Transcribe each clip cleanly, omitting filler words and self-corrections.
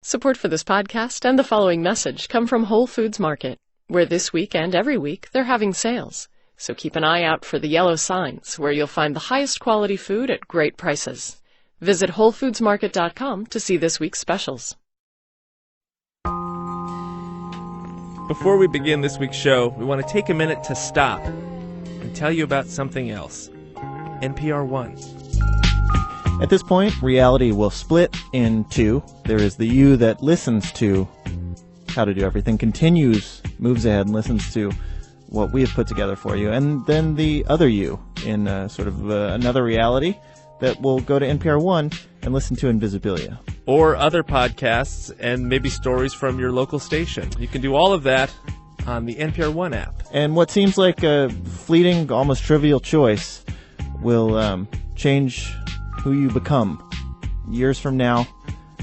Support for this podcast and the following message come from Whole Foods Market, where this week and every week they're having sales. So keep an eye out for the yellow signs, where you'll find the highest quality food at great prices. Visit WholeFoodsMarket.com to see this week's specials. Before we begin this week's show, we want to take a minute to stop and tell you about something else. NPR One. At this point, reality will split in two. There is the you that listens to How to Do Everything, continues, moves ahead, and listens to what we have put together for you. And then the other you in another reality that will go to NPR One and listen to Invisibilia. Or other podcasts and maybe stories from your local station. You can do all of that on the NPR One app. And what seems like a fleeting, almost trivial choice will change who you become years from now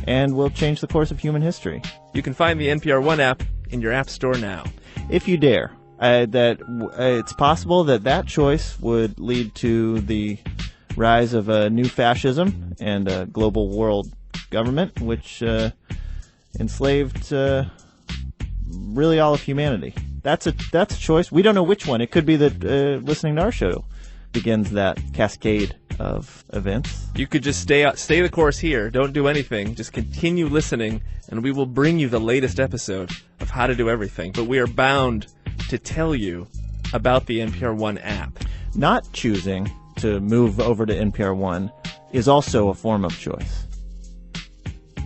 and will change the course of human history. You can find the NPR One app in your app store now. If you dare. It's possible that choice would lead to the rise of a new fascism and a global world government, which enslaved really all of humanity. That's a choice. We don't know which one. It could be that listening to our show begins that cascade of events. You could just stay the course here. Don't do anything. Just continue listening, and we will bring you the latest episode of How to Do Everything. But we are bound to tell you about the NPR One app. Not choosing to move over to NPR One is also a form of choice.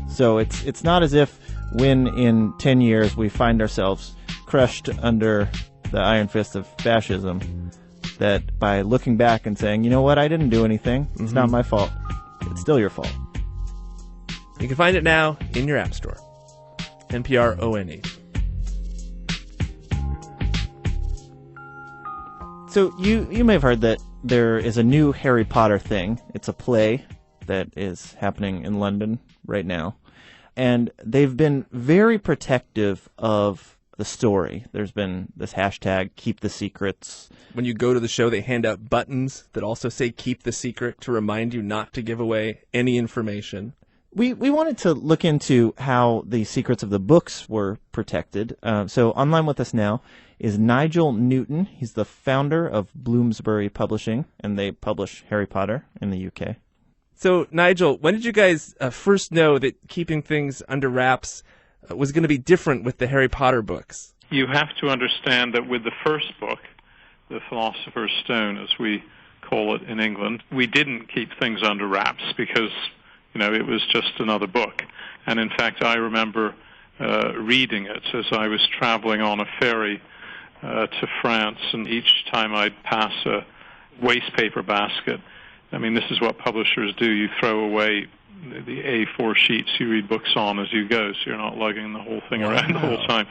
So it's not as if when in 10 years we find ourselves crushed under the iron fist of fascism, that by looking back and saying, you know what, I didn't do anything, it's not my fault, it's still your fault. You can find it now in your app store. NPR ONE. So you may have heard that there is a new Harry Potter thing. It's a play that is happening in London right now. And they've been very protective of the story. There's been this hashtag, keep the secrets. When you go to the show, they hand out buttons that also say keep the secret to remind you not to give away any information. We wanted to look into how the secrets of the books were protected. So online with us now is Nigel Newton. He's the founder of Bloomsbury Publishing, and they publish Harry Potter in the UK. So, Nigel, when did you guys first know that keeping things under wraps was going to be different with the Harry Potter books? You have to understand that with the first book, The Philosopher's Stone, as we call it in England, we didn't keep things under wraps because, it was just another book. And in fact, I remember reading it as I was traveling on a ferry to France, and each time I'd pass a waste paper basket, this is what publishers do. You throw away the A4 sheets you read books on as you go, so you're not lugging the whole thing around the whole time.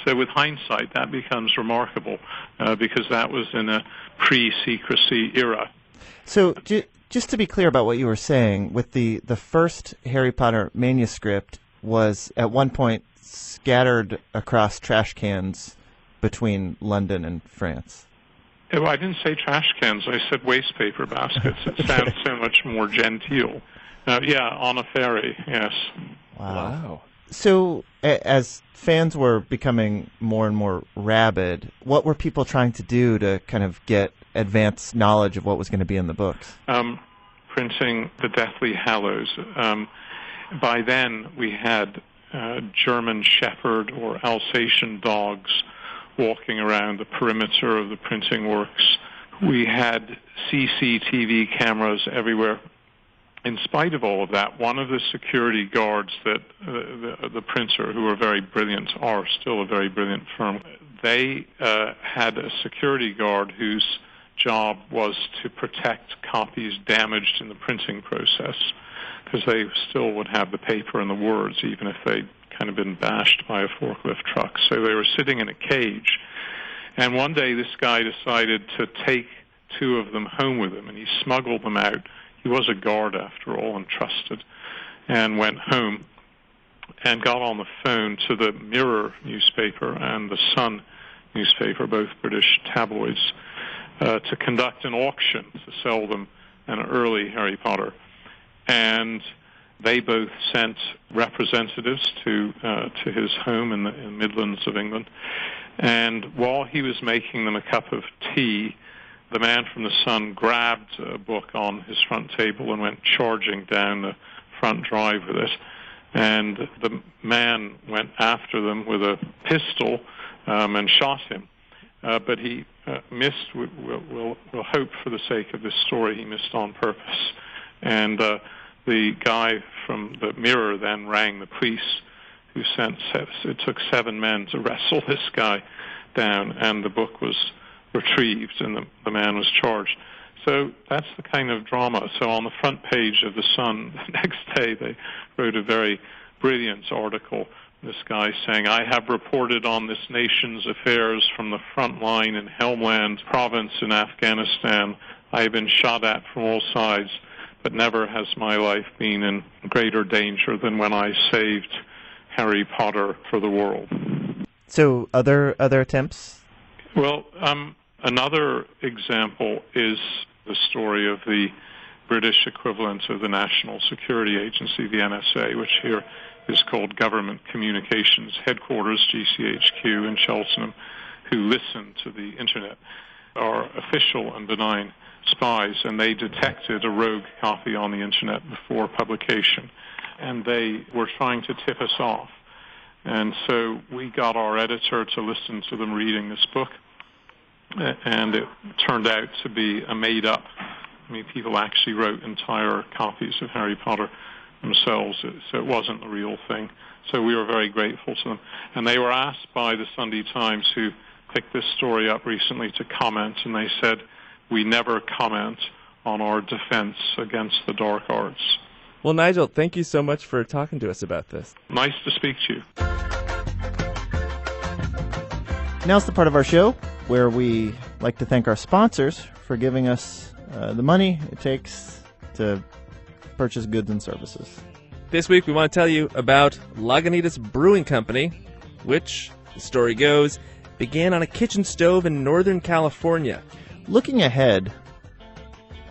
So with hindsight, that becomes remarkable because that was in a pre-secrecy era. So just to be clear about what you were saying, with the first Harry Potter manuscript was at one point scattered across trash cans between London and France. Well, I didn't say trash cans. I said waste paper baskets. It sounds so much more genteel. On a ferry, yes. Wow. So as fans were becoming more and more rabid, what were people trying to do to kind of get advanced knowledge of what was going to be in the books? Printing the Deathly Hallows. By then, we had German Shepherd or Alsatian dogs walking around the perimeter of the printing works. We had CCTV cameras everywhere. In spite of all of that, one of the security guards that the printer, who are very brilliant, are still a very brilliant firm, they had a security guard whose job was to protect copies damaged in the printing process, because they still would have the paper and the words, even if they'd kind of been bashed by a forklift truck. So they were sitting in a cage. And one day this guy decided to take two of them home with him, and he smuggled them out. He was a guard, after all, and trusted, and went home and got on the phone to the Mirror newspaper and the Sun newspaper, both British tabloids, to conduct an auction to sell them an early Harry Potter. And They both sent representatives to his home in the Midlands of England. And while he was making them a cup of tea, the man from the Sun grabbed a book on his front table and went charging down the front drive with it. And the man went after them with a pistol and shot him. But he missed, we'll hope for the sake of this story, he missed on purpose. And the guy from the Mirror then rang the police, who it took 7 men to wrestle this guy down, and the book was retrieved and the man was charged. So that's the kind of drama. So on the front page of the Sun the next day, they wrote a very brilliant article, this guy saying, "I have reported on this nation's affairs from the front line in Helmand province in Afghanistan. I have been shot at from all sides, but never has my life been in greater danger than when I saved Harry Potter for the world." So other attempts? Well, another example is the story of the British equivalent of the National Security Agency, the NSA, which here is called Government Communications Headquarters, GCHQ, in Cheltenham, who listen to the Internet, are official and benign spies, and they detected a rogue copy on the Internet before publication, and they were trying to tip us off. And so we got our editor to listen to them reading this book, and it turned out to be a made-up. I mean, people actually wrote entire copies of Harry Potter themselves, so it wasn't the real thing. So we were very grateful to them. And they were asked by the Sunday Times, who picked this story up recently, to comment, and they said, "We never comment on our defense against the dark arts." Well, Nigel, thank you so much for talking to us about this. Nice to speak to you. Now's the part of our show where we like to thank our sponsors for giving us the money it takes to purchase goods and services. This week we want to tell you about Lagunitas Brewing Company, which, the story goes, began on a kitchen stove in Northern California. Looking ahead,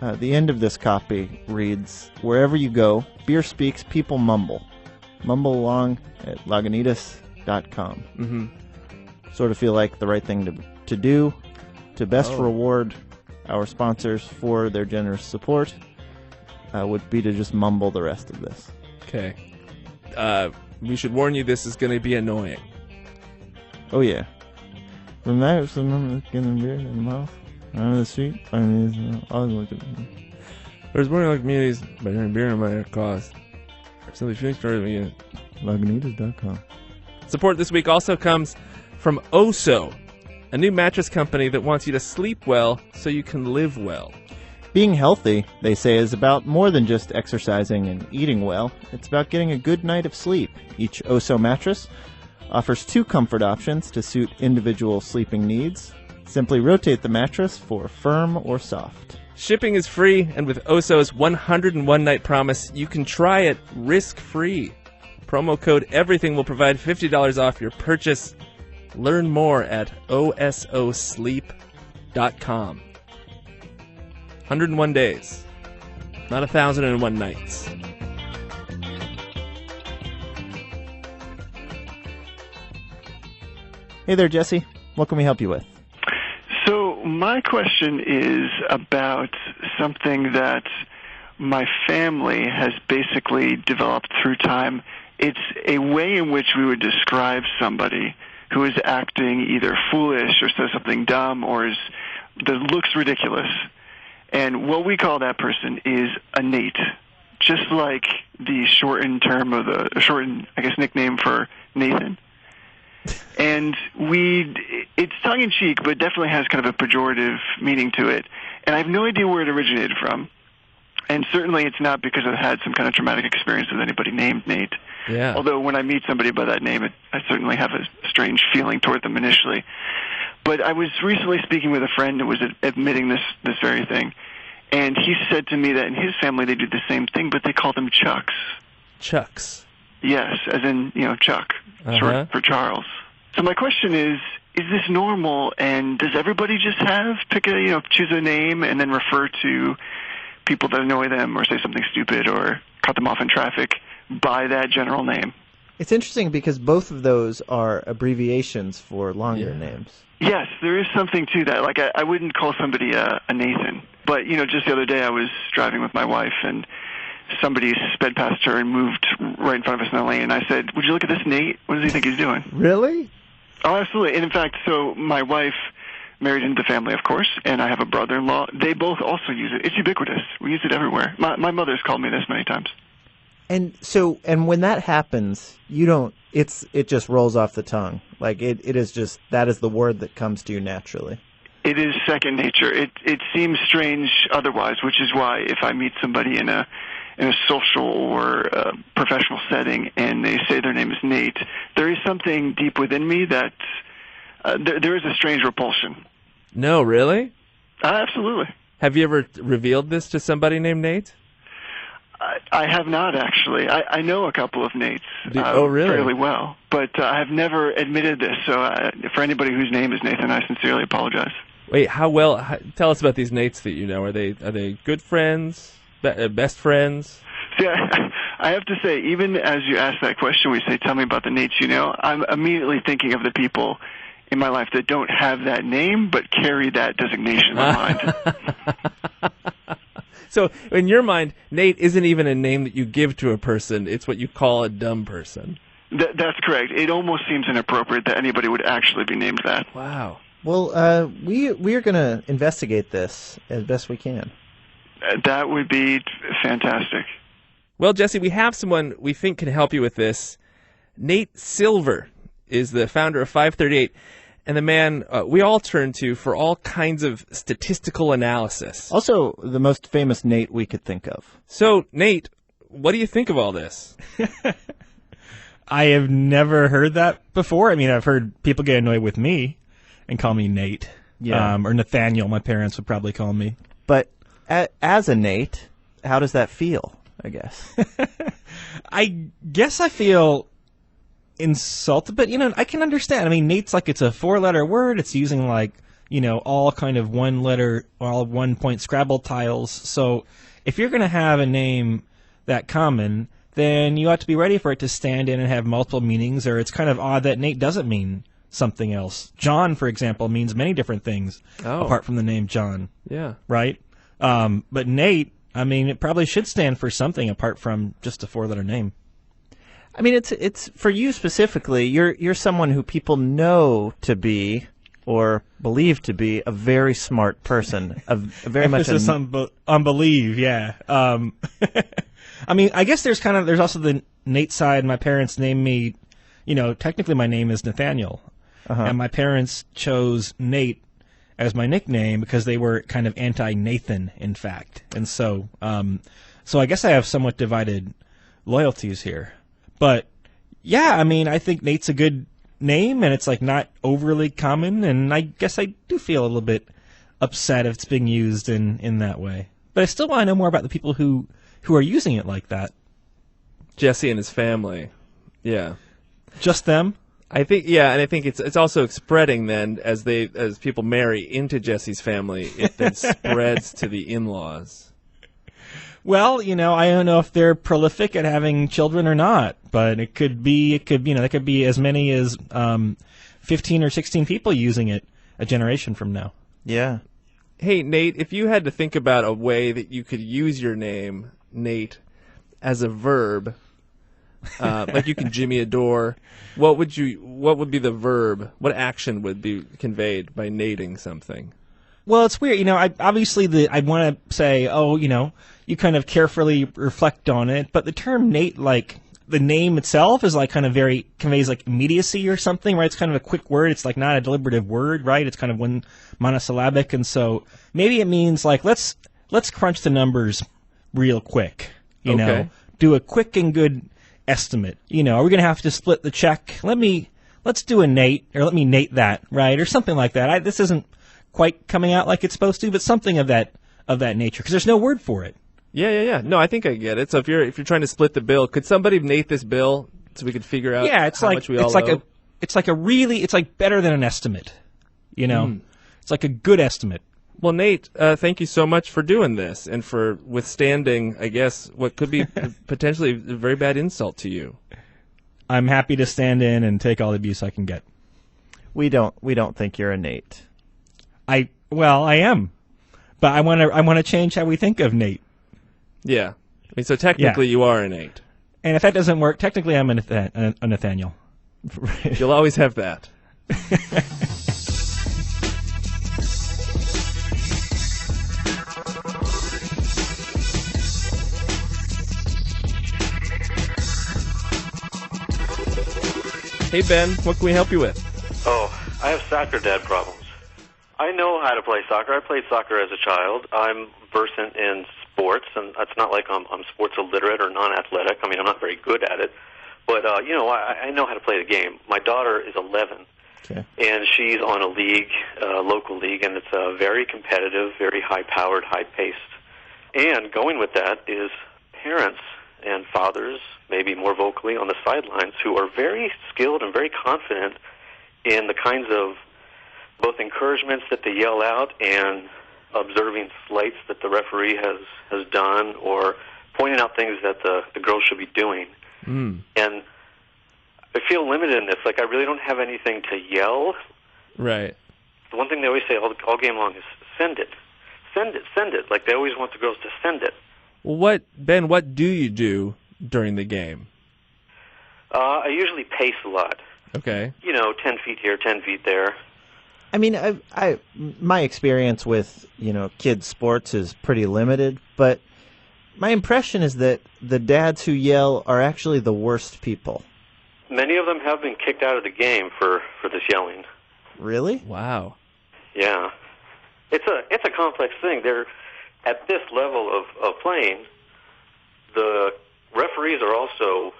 the end of this copy reads, "Wherever you go, beer speaks, people mumble. Mumble along at Lagunitas.com." Mm-hmm. Sort of feel like the right thing to do to best reward our sponsors for their generous support would be to just mumble the rest of this. Okay. We should warn you, this is going to be annoying. Oh, yeah. From that, someone getting beer in the mouth. On the street, I was looking. There's more like communities by drinking beer and my cost. So the feeling started me at Lagunitas.com. Support this week also comes from Oso, a new mattress company that wants you to sleep well so you can live well. Being healthy, they say, is about more than just exercising and eating well. It's about getting a good night of sleep. Each Oso mattress offers 2 comfort options to suit individual sleeping needs. Simply rotate the mattress for firm or soft. Shipping is free, and with Oso's 101 night promise, you can try it risk-free. Promo code EVERYTHING will provide $50 off your purchase. Learn more at ososleep.com. 101 days, not 1,001 nights. Hey there, Jesse. What can we help you with? So my question is about something that my family has basically developed through time. It's a way in which we would describe somebody who is acting either foolish or says something dumb or that looks ridiculous. And what we call that person is a Nate, just like the shortened term of nickname for Nathan. And it's tongue-in-cheek, but definitely has kind of a pejorative meaning to it. And I have no idea where it originated from. And certainly it's not because I've had some kind of traumatic experience with anybody named Nate. Yeah. Although when I meet somebody by that name, I certainly have a strange feeling toward them initially. But I was recently speaking with a friend who was admitting this very thing. And he said to me that in his family they do the same thing, but they call them Chucks. Chucks. Yes, as in, Chuck, short for Charles. So my question is this normal, and does everybody just choose a name and then refer to people that annoy them or say something stupid, or cut them off in traffic by that general name. It's interesting because both of those are abbreviations for longer names. Yes, there is something to that. Like, I wouldn't call somebody a Nathan. But, just the other day I was driving with my wife, and somebody sped past her and moved right in front of us in the lane. And I said, "Would you look at this Nate? What does he think he's doing?" Really? Oh, absolutely. And in fact, so my wife married into the family, of course, and I have a brother-in-law. They both also use it. It's ubiquitous. We use it everywhere. My mother's called me this many times. And when that happens, it just rolls off the tongue. Like it is just, that is the word that comes to you naturally. It is second nature. It seems strange otherwise, which is why if I meet somebody in a social or professional setting and they say their name is Nate, there is something deep within me that there is a strange repulsion. No, really? Absolutely. Have you ever revealed this to somebody named Nate? I have not, actually. I know a couple of Nates really? fairly well, but I have never admitted this. So for anybody whose name is Nathan, I sincerely apologize. Wait, tell us about these Nates that you know. Are they good friends, best friends? See, I have to say, even as you ask that question, we say, "Tell me about the Nates you know." I'm immediately thinking of the people in my life that don't have that name but carry that designation in my mind. So, in your mind, Nate isn't even a name that you give to a person. It's what you call a dumb person. That's correct. It almost seems inappropriate that anybody would actually be named that. Wow. Well, we are going to investigate this as best we can. That would be fantastic. Well, Jesse, we have someone we think can help you with this. Nate Silver is the founder of 538. And the man we all turn to for all kinds of statistical analysis. Also, the most famous Nate we could think of. So, Nate, what do you think of all this? I have never heard that before. I mean, I've heard people get annoyed with me and call me Nate. Yeah. Or Nathaniel, my parents would probably call me. But as a Nate, how does that feel, I guess? I guess I feel insulted, but I can understand. I mean, Nate's like, it's a 4-letter word. It's using all kind of all 1-point Scrabble tiles. So if you're going to have a name that common, then you ought to be ready for it to stand in and have multiple meanings, or it's kind of odd that Nate doesn't mean something else. John, for example, means many different things apart from the name John. Yeah. Right? But Nate, I mean, it probably should stand for something apart from just a 4-letter name. I mean, it's for you specifically. You're someone who people know to be or believe to be a very smart person, a very much on believe. Yeah. I mean, I guess there's also the Nate side. My parents named me, technically my name is Nathaniel, and my parents chose Nate as my nickname because they were kind of anti-Nathan, in fact, and so I guess I have somewhat divided loyalties here. But, yeah, I mean, I think Nate's a good name, and it's, not overly common, and I guess I do feel a little bit upset if it's being used in that way. But I still want to know more about the people who are using it like that. Jesse and his family. Yeah. Just them? I think, yeah, and I think it's also spreading then as people marry into Jesse's family, it then spreads to the in-laws. Well, I don't know if they're prolific at having children or not, but it could be, there could be as many as 15 or 16 people using it a generation from now. Yeah. Hey, Nate, if you had to think about a way that you could use your name, Nate, as a verb, like you can jimmy a door, what would be the verb? What action would be conveyed by nating something? Well, it's weird. I want to say, you kind of carefully reflect on it, but the term Nate, the name itself is conveys immediacy or something, right? It's kind of a quick word. It's not a deliberative word, right? It's kind of one monosyllabic, and so maybe it means let's crunch the numbers real quick, Okay. Do a quick and good estimate. Are we going to have to split the check? Let's do a Nate, or let me Nate that, right? Or something like that. This isn't quite coming out like it's supposed to, but something of that nature, because there's no word for it. Yeah. No, I think I get it. So if you're trying to split the bill, could somebody Nate this bill so we could figure out how much we all owe? It's better than an estimate. It's like a good estimate. Well, Nate, thank you so much for doing this and for withstanding, I guess, what could be potentially a very bad insult to you. I'm happy to stand in and take all the abuse I can get. We don't think you're a Nate. I am, but I want to change how we think of Nate. Yeah. I mean, so technically you are a Nate. And if that doesn't work, technically I'm a Nathaniel. You'll always have that. Hey, Ben, what can we help you with? Oh, I have soccer dad problems. I know how to play soccer. I played soccer as a child. I'm versant in sports, and it's not like I'm sports illiterate or non-athletic. I mean, I'm not very good at it. But, I know how to play the game. My daughter is 11, Okay. and she's on a league, local league, and it's very competitive, very high-powered, high-paced. And going with that is parents and fathers, maybe more vocally on the sidelines, who are very skilled and very confident in the kinds of both encouragements that they yell out and observing slights that the referee has done, or pointing out things that the girls should be doing. Mm. And I feel limited in this. Like, I really don't have anything to yell. Right. The one thing they always say all game long is, send it. Send it, send it. Like, they always want the girls to send it. Well, Ben, what do you do during the game? I usually pace a lot. Okay. 10 feet here, 10 feet there. I mean, my experience with, kids' sports is pretty limited, but my impression is that the dads who yell are actually the worst people. Many of them have been kicked out of the game for this yelling. Really? Wow. Yeah. It's a complex thing. They're at this level of playing, the referees are also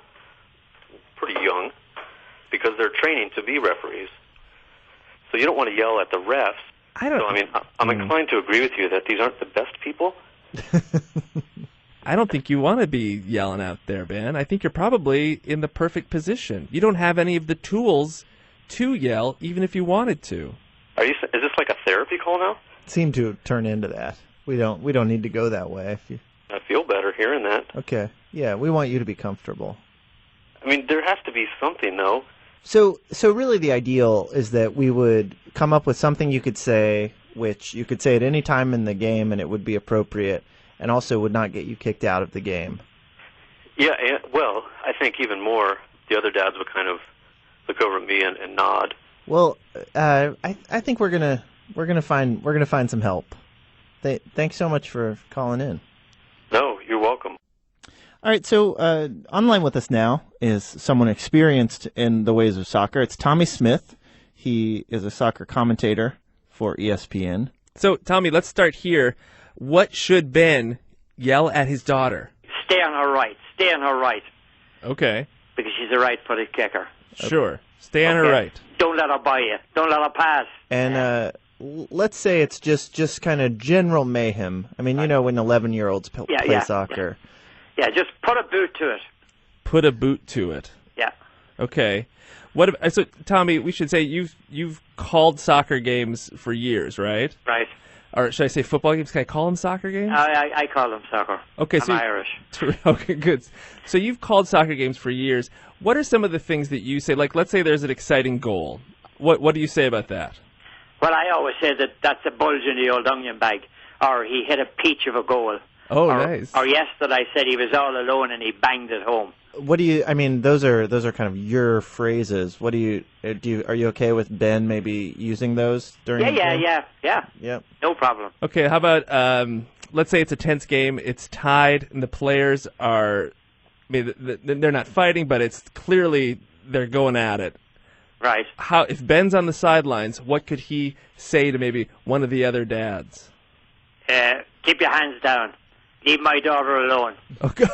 pretty young because they're training to be referees. So you don't want to yell at the refs. I'm inclined to agree with you that these aren't the best people. I don't think you want to be yelling out there, Ben. I think you're probably in the perfect position. You don't have any of the tools to yell, even if you wanted to. Is this like a therapy call now? Seem to turn into that. We don't need to go that way. I feel better hearing that. Okay. Yeah, we want you to be comfortable. I mean, there has to be something, though. So really the ideal is that we would come up with something you could say, which you could say at any time in the game and it would be appropriate, and also would not get you kicked out of the game. Yeah, well, I think even more, the other dads would kind of look over at me and nod. Well, I think we're gonna find some help. Thanks so much for calling in. No, you're welcome. All right, so online with us now is someone experienced in the ways of soccer. It's Tommy Smith. He is a soccer commentator for ESPN. So, Tommy, let's start here. What should Ben yell at his daughter? Stay on her right. Stay on her right. Okay. Because she's a right-footed kicker. Sure. Stay on her right. Don't let her buy you. Don't let her pass. And let's say it's just kind of general mayhem. I mean, when 11-year-olds play soccer. Yeah, just put a boot to it. Put a boot to it. Yeah. Okay. So, Tommy, we should say you've called soccer games for years, right? Right. Or should I say football games? Can I call them soccer games? I call them soccer. Okay, I'm Irish. Okay, good. So you've called soccer games for years. What are some of the things that you say? Like, let's say there's an exciting goal. What do you say about that? Well, I always say that that's a bulge in the old onion bag, or he hit a peach of a goal. Oh, nice. Or yesterday said he was all alone and he banged it home. What do you? I mean, those are kind of your phrases. What do you? Are you okay with Ben maybe using those during? Yeah. Yep. No problem. Okay, how about let's say it's a tense game. It's tied, and the players are. I mean, they're not fighting, but it's clearly they're going at it. Right. If Ben's on the sidelines, what could he say to maybe one of the other dads? Keep your hands down. Leave my daughter alone. Okay.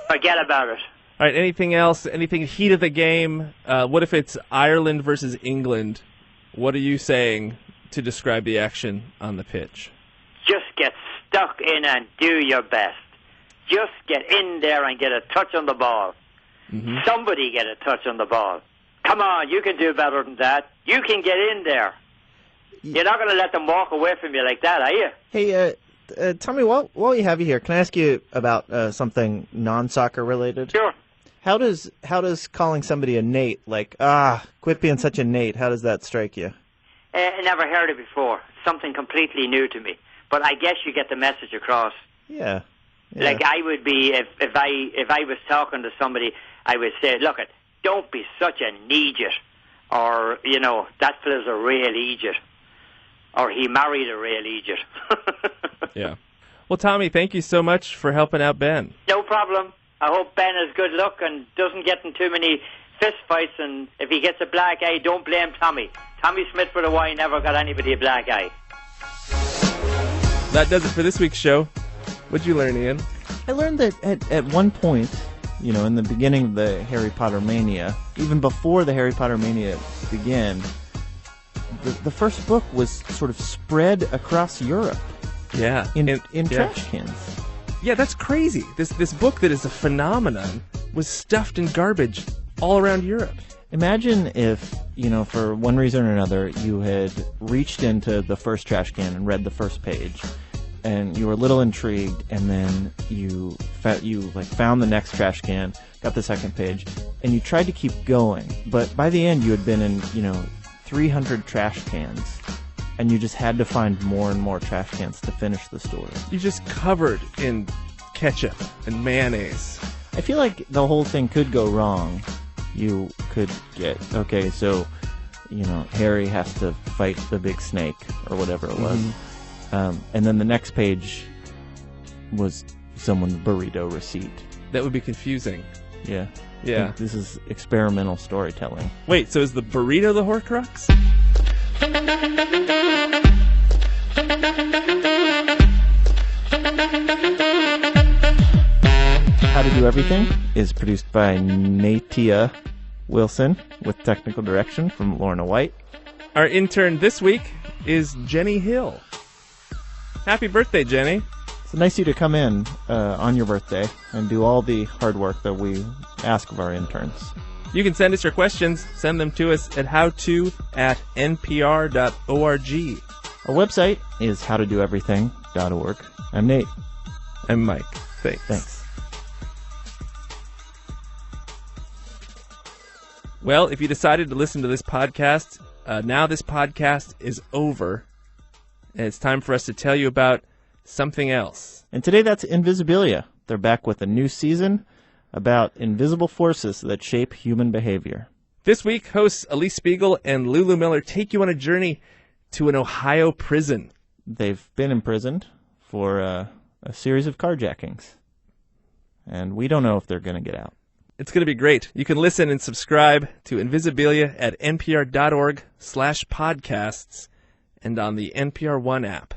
Forget about it. All right, anything else? Anything heat of the game? What if it's Ireland versus England? What are you saying to describe the action on the pitch? Just get stuck in and do your best. Just get in there and get a touch on the ball. Mm-hmm. Somebody get a touch on the ball. Come on, you can do better than that. You can get in there. You're not going to let them walk away from you like that, are you? Hey, Tommy, while we have you here, can I ask you about something non-soccer related? Sure. How does calling somebody a Nate, like, quit being such a Nate, how does that strike you? I never heard it before. Something completely new to me. But I guess you get the message across. Yeah. Like I would be, if I was talking to somebody, I would say, look, don't be such an idiot. Or, that fella's a real idiot. Or he married a real idiot. Yeah. Well, Tommy, thank you so much for helping out Ben. No problem. I hope Ben has good luck and doesn't get in too many fist fights. And if he gets a black eye, don't blame Tommy. Tommy Smith with a Y never got anybody a black eye. That does it for this week's show. What'd you learn, Ian? I learned that at one point, in the beginning of the Harry Potter mania, even before the Harry Potter mania began, the first book was sort of spread across Europe. Yeah. In trash cans. Yeah, that's crazy. This book that is a phenomenon was stuffed in garbage all around Europe. Imagine if, for one reason or another, you had reached into the first trash can and read the first page, and you were a little intrigued, and then you found the next trash can, got the second page, and you tried to keep going. But by the end, you had been in, 300 trash cans, and you just had to find more and more trash cans to finish the story. You're just covered in ketchup and mayonnaise. I feel like the whole thing could go wrong. You could get, Harry has to fight the big snake, or whatever it was. Mm-hmm. And then the next page was someone's burrito receipt. That would be confusing. Yeah. Yeah. This is experimental storytelling. Wait, so is the burrito the Horcrux? How to Do Everything is produced by Natia Wilson with technical direction from Lorna White. Our intern this week is Jenny Hill. Happy birthday, Jenny. It's nice of you to come in on your birthday and do all the hard work that we ask of our interns. You can send us your questions. Send them to us at howto@npr.org. Our website is howtodoeverything.org. I'm Nate. I'm Mike. Thanks. Well, if you decided to listen to this podcast, now this podcast is over. And it's time for us to tell you about something else. And today that's Invisibilia. They're back with a new season about invisible forces that shape human behavior. This week, hosts Elise Spiegel and Lulu Miller take you on a journey to an Ohio prison. They've been imprisoned for a series of carjackings. And we don't know if they're going to get out. It's going to be great. You can listen and subscribe to Invisibilia at npr.org/podcasts and on the NPR One app.